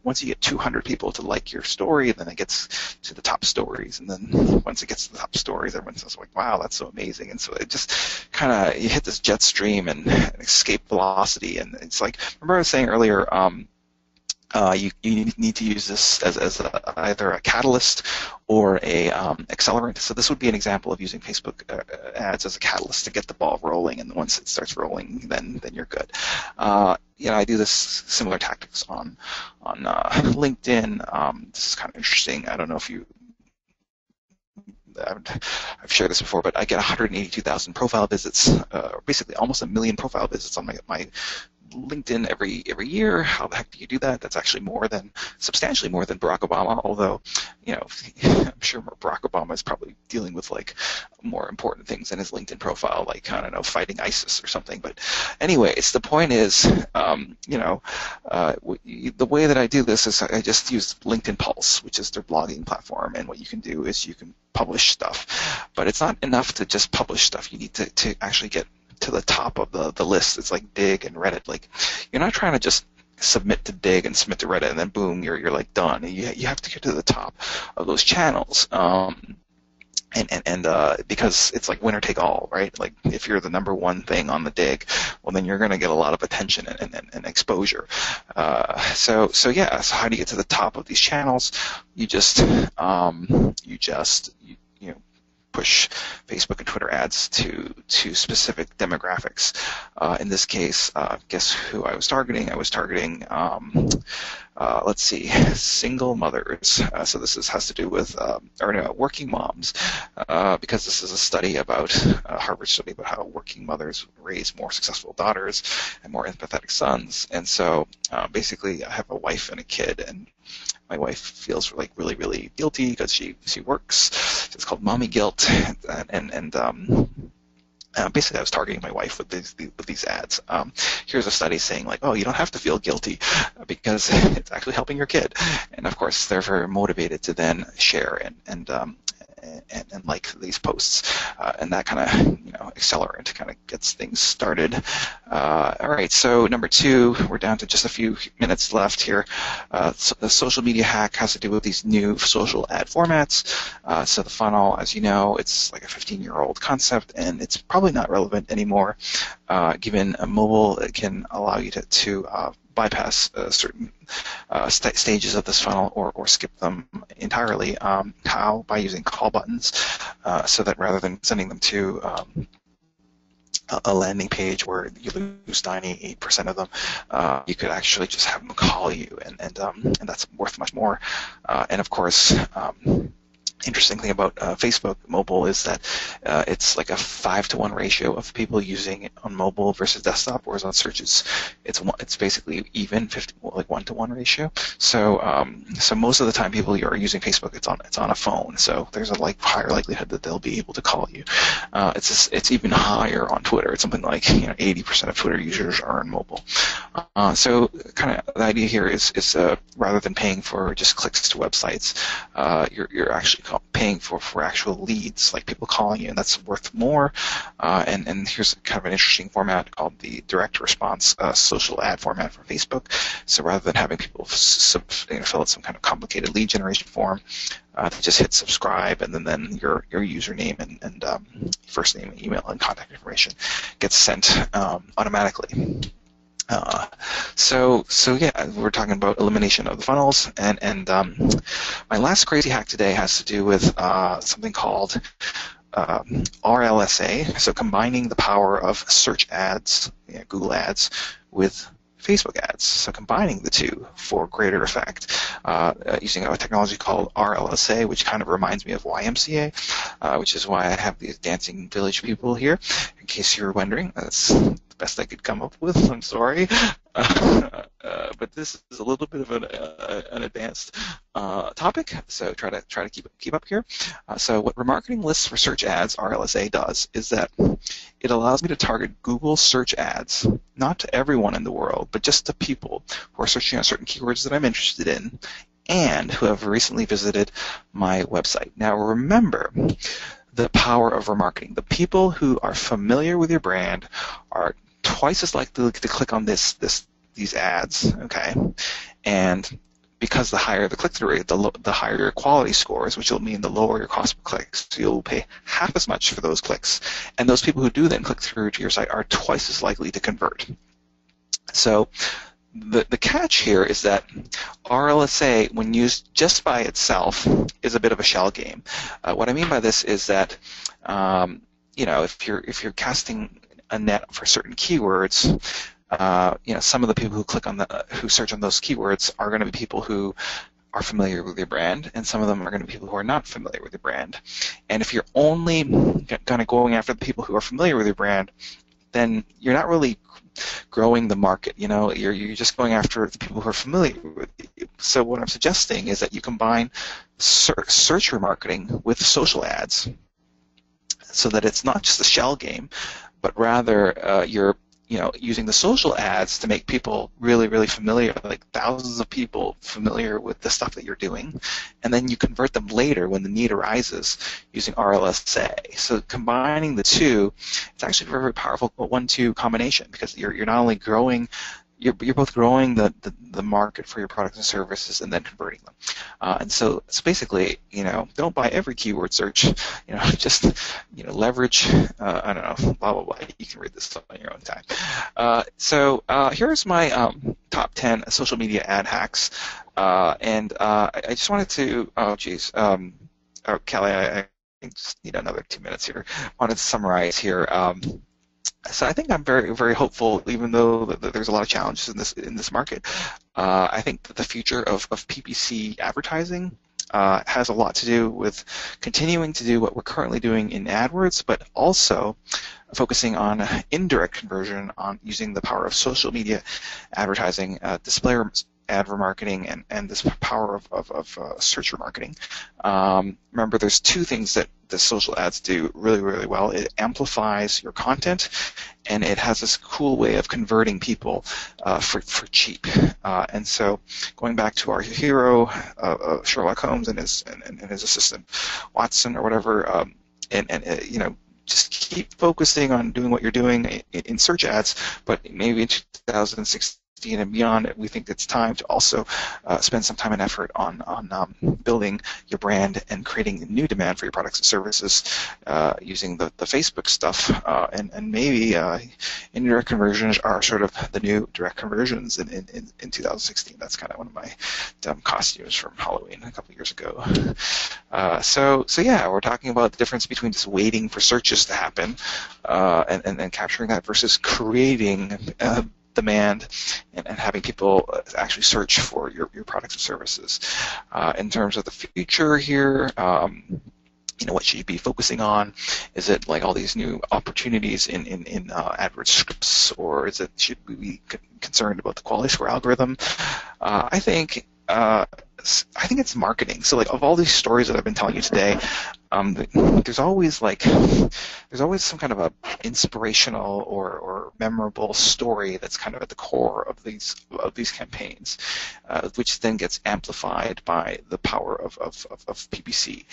once you get 200 people to like your story, then it gets to the top stories, and then once it gets to the top stories, everyone says wow, that's so amazing. And so it just you hit this jet stream and escape velocity, and it's remember I was saying earlier, you need to use this as either a catalyst or a accelerant. So this would be an example of using Facebook ads as a catalyst to get the ball rolling, and once it starts rolling, then you're good. I do this similar tactics on LinkedIn. This is kind of interesting. I don't know if I've shared this before, but I get 182,000 profile visits, basically almost 1 million profile visits on my LinkedIn every year. How the heck do you do that? That's actually substantially more than Barack Obama, although, I'm sure Barack Obama is probably dealing with more important things in his LinkedIn profile, I don't know, fighting ISIS or something. But anyways, the point is, the way that I do this is I just use LinkedIn Pulse, which is their blogging platform, and what you can do is you can publish stuff. But it's not enough to just publish stuff. You need to actually get to the top of the list. It's like Dig and Reddit. You're not trying to just submit to Dig and submit to Reddit and then boom, you're done. You have to get to the top of those channels. And because it's like winner take all, right? If you're the number one thing on the Dig, well, then you're going to get a lot of attention and exposure. So how do you get to the top of these channels? You just push Facebook and Twitter ads to specific demographics. In this case, guess who I was targeting? I was targeting, let's see, single mothers. So this has to do with working moms, because this is a study about a Harvard study about how working mothers raise more successful daughters and more empathetic sons. And so basically, I have a wife and a kid, and my wife feels really, really guilty because she works. It's called mommy guilt, and basically I was targeting my wife with these ads. Here's a study saying you don't have to feel guilty because it's actually helping your kid, and of course they're very motivated to then share and like these posts, and that kind of accelerant kind of gets things started. All right, so number 2, we're down to just a few minutes left here. So the social media hack has to do with these new social ad formats. So the funnel, as you know, it's like a 15-year-old concept, and it's probably not relevant anymore. Given a mobile, it can allow you to bypass certain stages of this funnel or skip them entirely. How? By using call buttons, so that rather than sending them to a landing page where you lose 98% of them, you could actually just have them call you, and that's worth much more. And of course, interesting thing about Facebook mobile is that it's like a 5-to-1 ratio of people using it on mobile versus desktop, whereas on search it's basically even, 50, like 1-to-1 ratio. So most of the time people are using Facebook, it's on a phone. So there's a higher likelihood that they'll be able to call you. It's even higher on Twitter. It's something like 80% of Twitter users are on mobile. So kind of the idea here is rather than paying for just clicks to websites, you're actually paying for actual leads, like people calling you, and that's worth more. And here's kind of an interesting format called the direct response social ad format for Facebook. So rather than having people fill out some kind of complicated lead generation form, they just hit subscribe, and then your username and first name, email, and contact information gets sent automatically. So yeah, we're talking about elimination of the funnels, and my last crazy hack today has to do with something called RLSA, so combining the power of search ads, Google ads, with Facebook ads, so combining the two for greater effect, using a technology called RLSA, which kind of reminds me of YMCA, which is why I have these dancing village people here, in case you were wondering. That's the best I could come up with, I'm sorry. But this is a little bit of an advanced topic, so try to keep up here. So what Remarketing Lists for Search Ads, RLSA, does is that it allows me to target Google search ads, not to everyone in the world, but just to people who are searching on certain keywords that I'm interested in and who have recently visited my website. Now remember the power of remarketing. The people who are familiar with your brand are twice as likely to click on these ads, okay? And because the higher the click-through rate, the higher your quality scores, which will mean the lower your cost per click. So you'll pay half as much for those clicks. And those people who do then click through to your site are twice as likely to convert. So the catch here is that RLSA, when used just by itself, is a bit of a shell game. What I mean by this is that if you're casting a net for certain keywords, some of the people who search on those keywords are going to be people who are familiar with your brand, and some of them are going to be people who are not familiar with your brand. And if you're only kind of going after the people who are familiar with your brand, then you're not really growing the market. You're just going after the people who are familiar with you. So what I'm suggesting is that you combine search remarketing with social ads, so that it's not just a shell game, but rather you're using the social ads to make people really, really familiar, like thousands of people familiar with the stuff that you're doing, and then you convert them later when the need arises using RLSA. So combining the two, it's actually a very, very powerful 1-2 combination, because you're not only growing, you're both growing the market for your products and services and then converting them. And so basically, don't buy every keyword search. Just leverage. I don't know, blah blah blah. You can read this on your own time. So here's my top 10 social media ad hacks, and I just wanted to. Oh geez, Kelly, I just need another 2 minutes here. Wanted to summarize here. So I think I'm very, very hopeful, even though there's a lot of challenges in this market. I think that the future of PPC advertising has a lot to do with continuing to do what we're currently doing in AdWords, but also focusing on indirect conversion, on using the power of social media advertising, display ad remarketing, and this power of search remarketing. Remember, there's two things that the social ads do really, really well. It amplifies your content, and it has this cool way of converting people for cheap. And so, going back to our hero, Sherlock Holmes and his assistant Watson or whatever, just keep focusing on doing what you're doing in search ads, but maybe in 2016 and beyond, we think it's time to also spend some time and effort on building your brand and creating new demand for your products and services using the Facebook stuff. And maybe indirect conversions are sort of the new direct conversions in 2016. That's kind of one of my dumb costumes from Halloween a couple years ago. So yeah, we're talking about the difference between just waiting for searches to happen and then capturing that versus creating demand and having people actually search for your products and services. In terms of the future here, what should you be focusing on? Is it like all these new opportunities in AdWords scripts, or should we be concerned about the quality score algorithm? I think it's marketing. So like of all these stories that I've been telling you today, there's always some kind of a inspirational or memorable story that's kind of at the core of these campaigns, which then gets amplified by the power of PPC.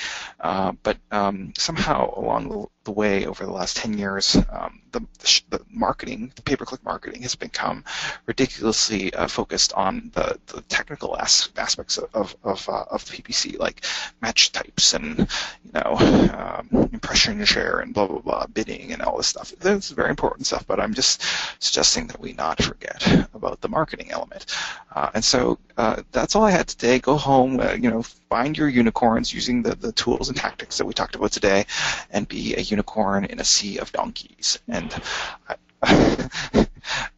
But somehow along the way over the last 10 years, the marketing, the pay-per-click marketing, has become ridiculously focused on the technical aspects of PPC, like match types and impression share and blah blah blah, bidding and all this stuff. This is very important stuff, but I'm just suggesting that we not forget about the marketing element. And so that's all I had today. Go home, find your unicorns using the tools and tactics that we talked about today, and be a unicorn in a sea of donkeys. And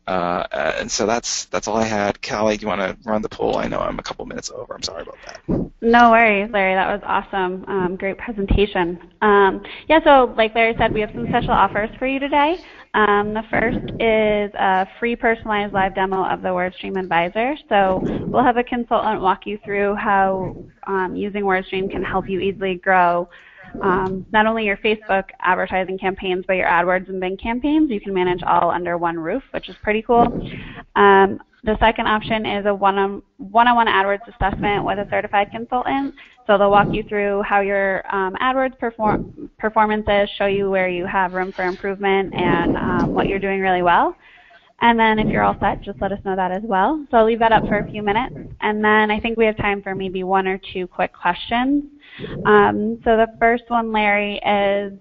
and so that's all I had. Callie, do you want to run the poll? I know I'm a couple minutes over. I'm sorry about that. No worries, Larry. That was awesome. Great presentation. So like Larry said, we have some special offers for you today. The first is a free personalized live demo of the WordStream Advisor. So we'll have a consultant walk you through how using WordStream can help you easily grow not only your Facebook advertising campaigns, but your AdWords and Bing campaigns. You can manage all under one roof, which is pretty cool. The second option is a one-on-one AdWords assessment with a certified consultant. So they'll walk you through how your AdWords performance is, show you where you have room for improvement, and what you're doing really well. And then if you're all set, just let us know that as well. So I'll leave that up for a few minutes. And then I think we have time for maybe one or two quick questions. So the first one, Larry, is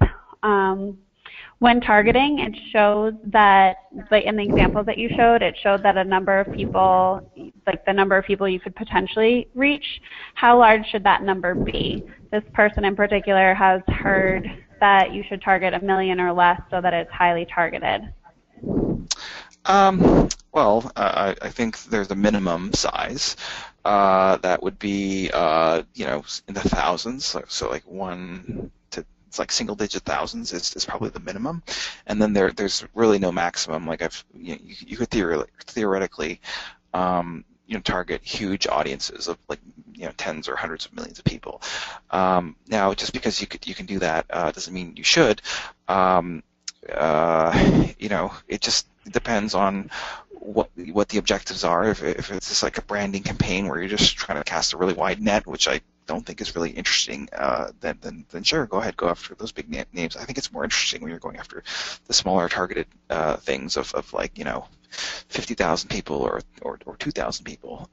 when targeting, it shows that, like in the examples that you showed, it showed that a number of people, like the number of people you could potentially reach. How large should that number be? This person in particular has heard that you should target 1 million or less so that it's highly targeted. Well, I think there's a minimum size that would be, in the thousands. So like it's like single-digit thousands is probably the minimum, and then there's really no maximum. Like you could theoretically, target huge audiences of like tens or hundreds of millions of people. Now, just because you can do that doesn't mean you should. It just depends on what the objectives are. If it's just like a branding campaign where you're just trying to cast a really wide net, which I don't think is really interesting, then sure, go ahead, go after those big names. I think it's more interesting when you're going after the smaller targeted things of like 50,000 people or 2,000 people.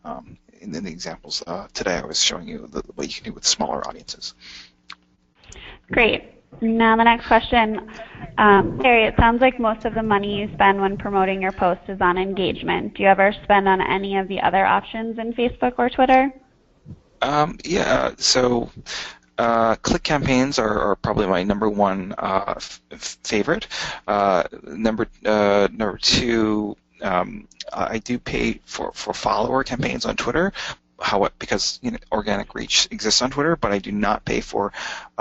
In the examples today, I was showing you what you can do with smaller audiences. Great. Now the next question, Larry, it sounds like most of the money you spend when promoting your post is on engagement. Do you ever spend on any of the other options in Facebook or Twitter? Yeah, so click campaigns are probably my number one favorite. Number two, I do pay for follower campaigns on Twitter. Because organic reach exists on Twitter, but I do not pay for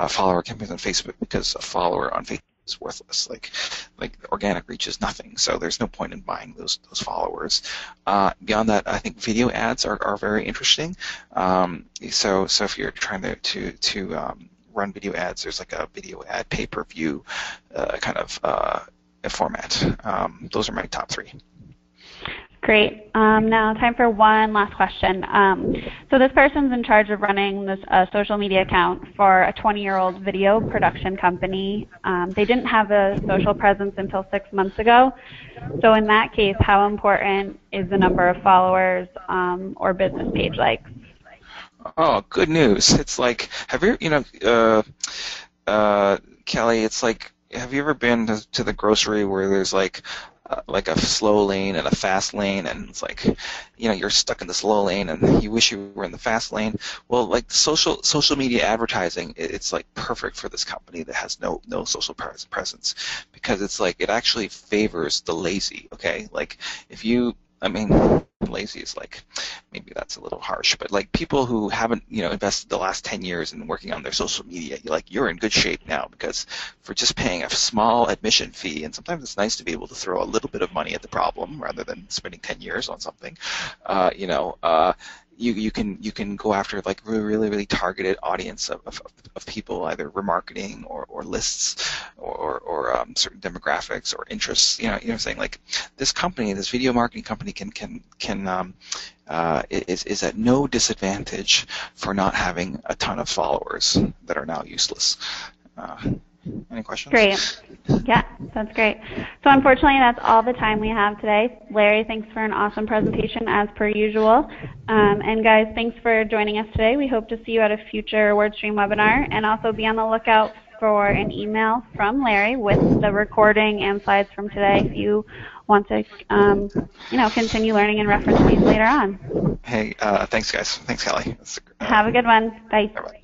follower campaigns on Facebook because a follower on Facebook is worthless. Like organic reach is nothing, so there's no point in buying those followers. Beyond that, I think video ads are very interesting. So if you're trying to run video ads, there's like a video ad pay-per-view kind of format. Those are my top three. Great. Now time for one last question. So this person's in charge of running this social media account for a 20-year-old video production company. They didn't have a social presence until 6 months ago. So in that case, how important is the number of followers or business page likes? Oh, good news. It's like, have you, Kelly, it's like, have you ever been to the grocery where there's like a slow lane and a fast lane, and it's like, you're stuck in the slow lane and you wish you were in the fast lane? Well, like social media advertising, it's like perfect for this company that has no social presence, because it's like it actually favors the lazy. Okay, like if you, I mean, lazy is like, maybe that's a little harsh, but like people who haven't, invested the last 10 years in working on their social media, you're in good shape now, because for just paying a small admission fee, and sometimes it's nice to be able to throw a little bit of money at the problem rather than spending 10 years on something, you can go after like really targeted audience of people, either remarketing or lists or certain demographics or interests. You know what I'm saying? Like this company, this video marketing company is at no disadvantage for not having a ton of followers that are now useless. Any questions? Great. Yeah, that's great. So unfortunately, that's all the time we have today. Larry, thanks for an awesome presentation as per usual. And guys, thanks for joining us today. We hope to see you at a future WordStream webinar, and also be on the lookout for an email from Larry with the recording and slides from today if you want to continue learning and reference these later on. Hey, thanks guys. Thanks, Kelly. Have a good one. Bye. Bye-bye.